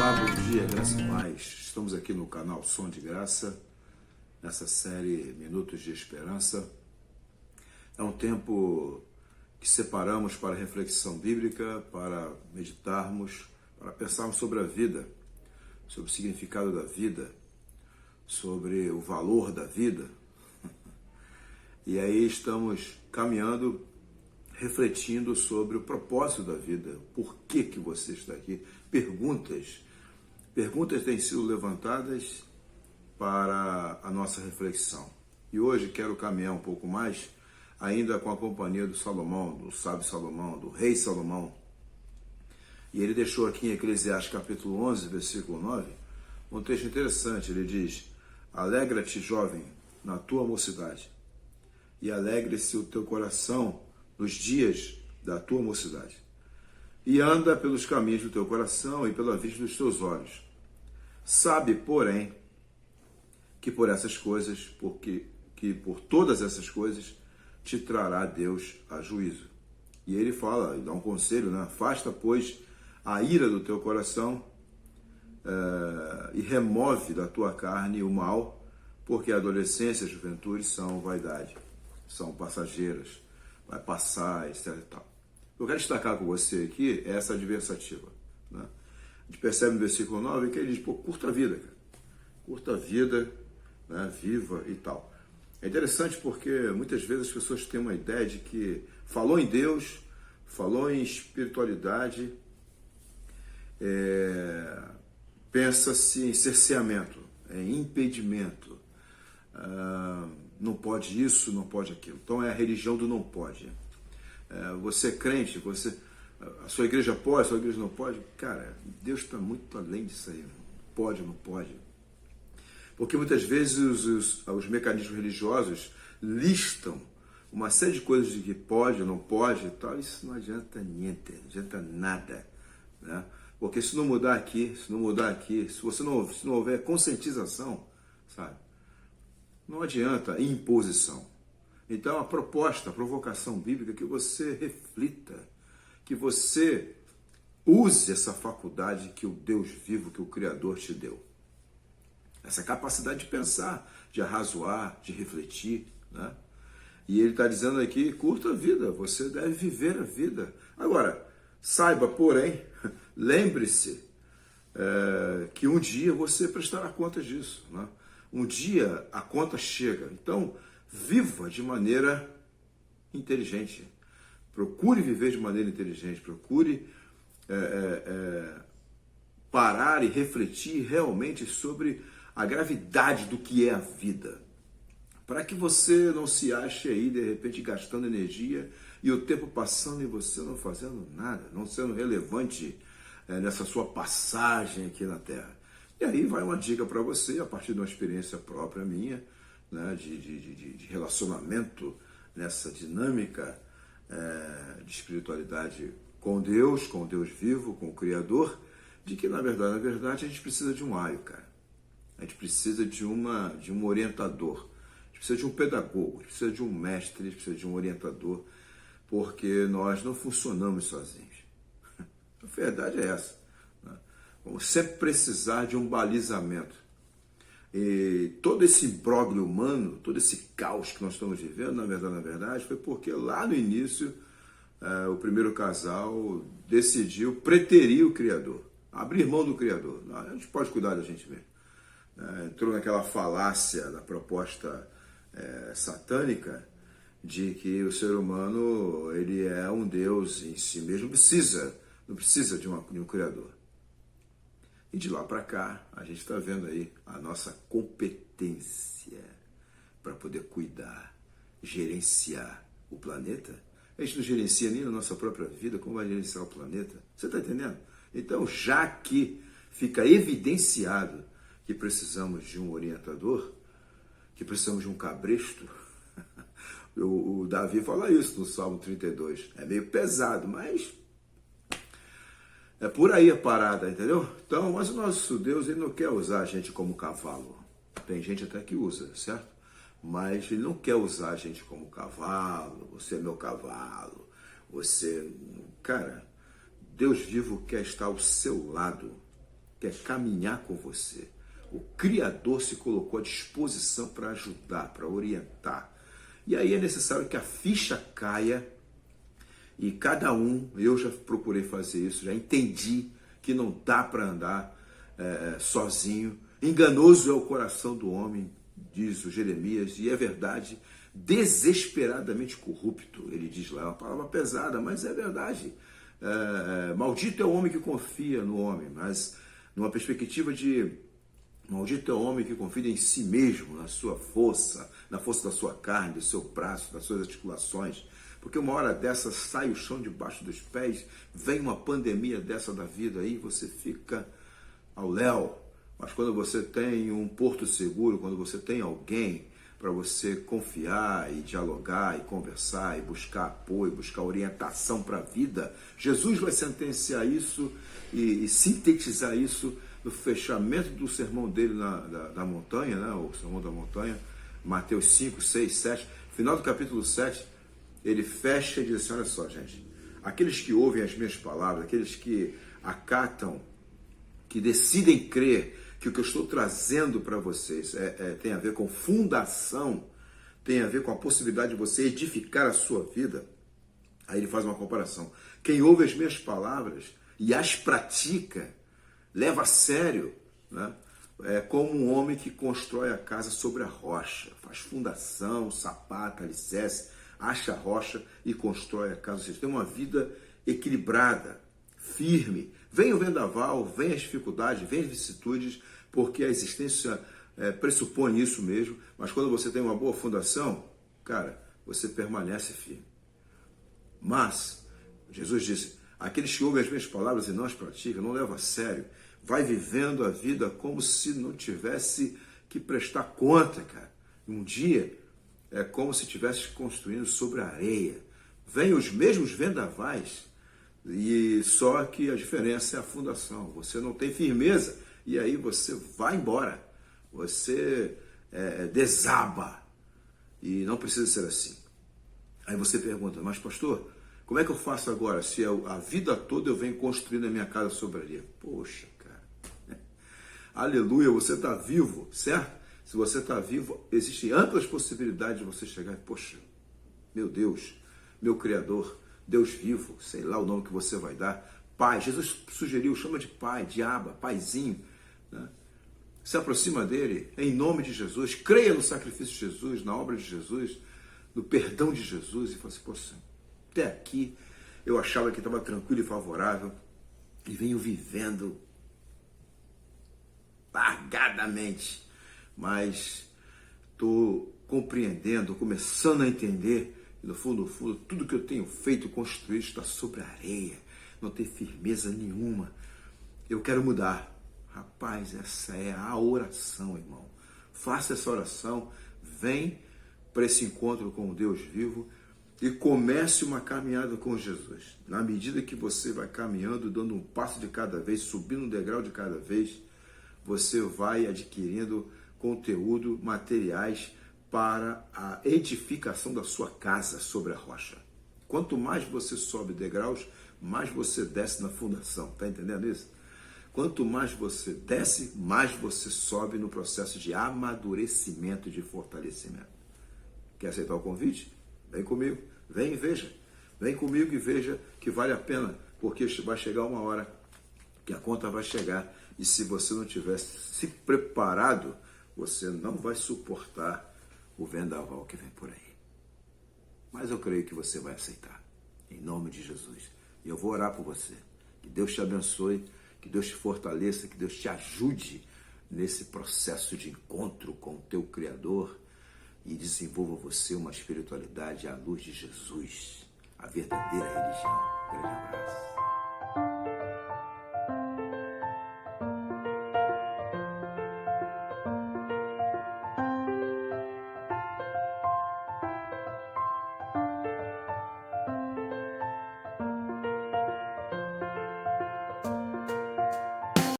Olá, bom dia, graça e paz. Estamos aqui no canal Som de Graça, nessa série Minutos de Esperança. É um tempo que separamos para reflexão bíblica, para meditarmos, para pensarmos sobre a vida, sobre o significado da vida, sobre o valor da vida. E aí estamos caminhando, refletindo sobre o propósito da vida, por que você está aqui. Perguntas têm sido levantadas para a nossa reflexão. E hoje quero caminhar um pouco mais, ainda com a companhia do Salomão, do sábio Salomão, do rei Salomão. E ele deixou aqui em Eclesiastes capítulo 11, versículo 9, um texto interessante. Ele diz: alegra-te, jovem, na tua mocidade, e alegre-se o teu coração nos dias da tua mocidade. E anda pelos caminhos do teu coração e pela vista dos teus olhos. Sabe, porém, que por essas coisas, que por todas essas coisas, te trará Deus a juízo. E ele fala, dá um conselho, né? Afasta, pois, a ira do teu coração e remove da tua carne o mal, porque a adolescência e a juventude são vaidade, são passageiras, vai passar, etc. e tal. Eu quero destacar com você aqui essa adversativa, né? A gente percebe no versículo 9 que ele diz, curta a vida, cara. Curta a vida, né? Viva e tal. É interessante porque muitas vezes as pessoas têm uma ideia de que falou em Deus, falou em espiritualidade, pensa-se em cerceamento, em impedimento. Não pode isso, não pode aquilo. Então é a religião do não pode. Você é crente, a sua igreja pode, a sua igreja não pode. Cara, Deus está muito além disso aí. Pode ou não pode. Porque muitas vezes os mecanismos religiosos listam uma série de coisas de que pode ou não pode e tal. Isso não adianta niente, não adianta nada, né? Porque se não mudar aqui, se não houver conscientização, sabe? Não adianta imposição. Então a provocação bíblica é que você reflita, que você use essa faculdade que o Deus vivo, que o Criador te deu. Essa capacidade de pensar, de arrazoar, de refletir, né? E ele está dizendo aqui, curta a vida, você deve viver a vida. Agora, saiba, porém, lembre-se que um dia você prestará contas disso, né? Um dia a conta chega. Então, viva de maneira inteligente. Procure viver de maneira inteligente. Procure parar e refletir realmente sobre a gravidade do que é a vida. Para que você não se ache aí, de repente, gastando energia e o tempo passando e você não fazendo nada, não sendo relevante nessa sua passagem aqui na Terra. E aí vai uma dica para você, a partir de uma experiência própria minha, né, de relacionamento nessa dinâmica de espiritualidade com Deus vivo, com o Criador, de que, na verdade, a gente precisa de um aio, cara. A gente precisa de um orientador, a gente precisa de um pedagogo, a gente precisa de um mestre, a gente precisa de um orientador, porque nós não funcionamos sozinhos. A verdade é essa, né? Vamos sempre precisar de um balizamento. E todo esse imbróglio humano, todo esse caos que nós estamos vivendo, na verdade, foi porque lá no início o primeiro casal decidiu preterir o Criador, abrir mão do Criador. A gente pode cuidar da gente mesmo. Entrou naquela falácia da proposta satânica de que o ser humano ele é um Deus em si mesmo, não precisa de um Criador. E de lá para cá, a gente está vendo aí a nossa competência para poder cuidar, gerenciar o planeta. A gente não gerencia nem a nossa própria vida, como vai gerenciar o planeta? Você está entendendo? Então, já que fica evidenciado que precisamos de um orientador, que precisamos de um cabresto, o Davi fala isso no Salmo 32. É meio pesado, mas é por aí a parada, entendeu? Então, mas o nosso Deus, ele não quer usar a gente como cavalo. Tem gente até que usa, certo? Mas ele não quer usar a gente como cavalo. Você é meu cavalo. Você... Cara, Deus vivo quer estar ao seu lado. quer caminhar com você. O Criador se colocou à disposição para ajudar, para orientar. E aí é necessário que a ficha caia e cada um, eu já procurei fazer isso, já entendi que não dá para andar sozinho. Enganoso é o coração do homem, diz o Jeremias, e é verdade, desesperadamente corrupto, ele diz lá, é uma palavra pesada, mas é verdade. Maldito é o homem que confia no homem, mas numa perspectiva de maldito é o homem que confia em si mesmo, na sua força, na força da sua carne, do seu braço, das suas articulações, porque uma hora dessa sai o chão debaixo dos pés, vem uma pandemia dessa da vida aí, você fica ao léu. Mas quando você tem um porto seguro, quando você tem alguém para você confiar e dialogar e conversar e buscar apoio, buscar orientação para a vida, Jesus vai sentenciar isso e sintetizar isso no fechamento do sermão dele da montanha, né? O sermão da montanha, Mateus 5, 6, 7, final do capítulo 7, ele fecha e diz assim, olha só, gente, aqueles que ouvem as minhas palavras, aqueles que acatam, que decidem crer que o que eu estou trazendo para vocês tem a ver com fundação, tem a ver com a possibilidade de você edificar a sua vida. Aí ele faz uma comparação. Quem ouve as minhas palavras e as pratica, leva a sério, né? É como um homem que constrói a casa sobre a rocha, faz fundação, sapata, alicerce, acha a rocha e constrói a casa. Ou seja, tem uma vida equilibrada, firme. Vem o vendaval, vem as dificuldades, vem as vicissitudes, porque a existência pressupõe isso mesmo, mas quando você tem uma boa fundação, cara, você permanece firme. Mas, Jesus disse, aqueles que ouvem as minhas palavras e não as praticam, não levam a sério, vai vivendo a vida como se não tivesse que prestar conta, cara. Um dia é como se estivesse construindo sobre a areia. Vêm os mesmos vendavais, e só que a diferença é a fundação. Você não tem firmeza e aí você vai embora. Você desaba. E não precisa ser assim. Aí você pergunta, mas pastor, como é que eu faço agora se a vida toda eu venho construindo a minha casa sobre a areia? Poxa, cara. Aleluia, você está vivo, certo? Se você está vivo, existem amplas possibilidades de você chegar e, poxa, meu Deus, meu Criador, Deus vivo, sei lá o nome que você vai dar, Pai. Jesus sugeriu, chama de Pai, de Abba, Paizinho, né? Se aproxima dele, em nome de Jesus, creia no sacrifício de Jesus, na obra de Jesus, no perdão de Jesus, e fala assim, poxa, até aqui eu achava que estava tranquilo e favorável, e venho vivendo largadamente, mas estou compreendendo, começando a entender, e no fundo, tudo que eu tenho feito, construído, está sobre a areia, não tem firmeza nenhuma. Eu quero mudar. Rapaz, essa é a oração, irmão. Faça essa oração, vem para esse encontro com o Deus vivo e comece uma caminhada com Jesus. Na medida que você vai caminhando, dando um passo de cada vez, subindo um degrau de cada vez, você vai adquirindo conteúdo, materiais para a edificação da sua casa sobre a rocha. Quanto mais você sobe degraus, mais você desce na fundação. Está entendendo isso? Quanto mais você desce, mais você sobe no processo de amadurecimento e de fortalecimento. Quer aceitar o convite? Vem comigo, vem e veja. Vem comigo e veja que vale a pena, porque vai chegar uma hora que a conta vai chegar e se você não tiver se preparado, você não vai suportar o vendaval que vem por aí. Mas eu creio que você vai aceitar, em nome de Jesus. E eu vou orar por você. Que Deus te abençoe, que Deus te fortaleça, que Deus te ajude nesse processo de encontro com o teu Criador e desenvolva você uma espiritualidade à luz de Jesus, a verdadeira religião. Grande abraço.